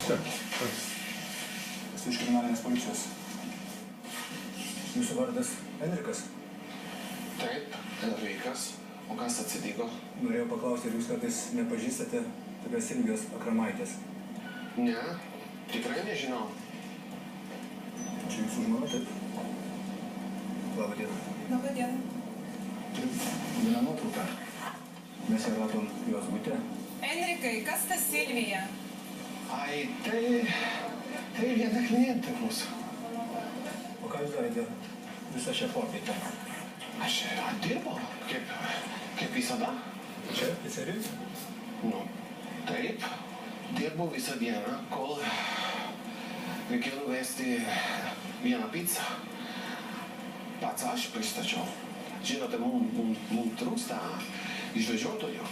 Esu iš kriminalinės policijos. Jūsų vardas Enrikas? Taip, Enrikas. O kas atsitiko? Norėjau paklausti, ar jūs kartais nepažįstate tokios Silvijos Akramaitės? Ne, tikrai nežinau. Čia jūsų žmona, taip? Labą dieną. Labą dieną. Turim vieną nuotrauką. Mes ją radom jos bute. Enrikai, kas ta Silvija? Ai, tai viena klientė mūsų. O ką jūs darėte visą šią popietę? Aš dirbau, kaip visada. Čia, pizzerijoje? Nu, taip, dirbau visą dieną, kol reikėjo nuvesti vieną pizzą. Pats aš pristačiau. Žinote, mums trūksta išvežiotojų.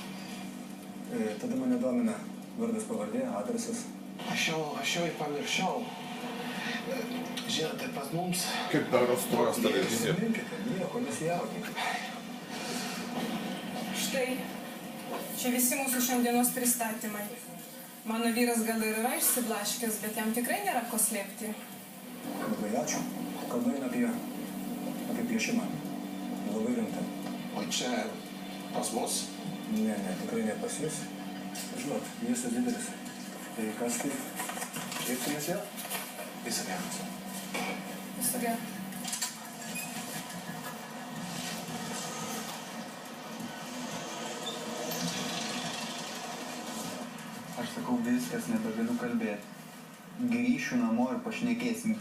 Tada mane domina vardas, pavardė, adresas. Aš jau ir pamiršau. Žinote, pas mums... Kaip daros tuos televiziją? Surinkite, nieko nesijaudinkite. Štai, čia visi mūsų šiandienos pristatymai. Mano vyras gal ir yra išsiblaškęs, bet jam tikrai nėra ko slėpti. Labai ačiū. Kalba eina apie piešimą. Labai rimta. O čia pas mus? Ne, tikrai ne pas jūs. Žinot, miestas didelis. Tai kas tai? Kreipsimės vėl? Visą dieną. Viso gero. Aš sakau, viskas, nebegaliu kalbėti. Grįšiu namo ir pašnekėsim.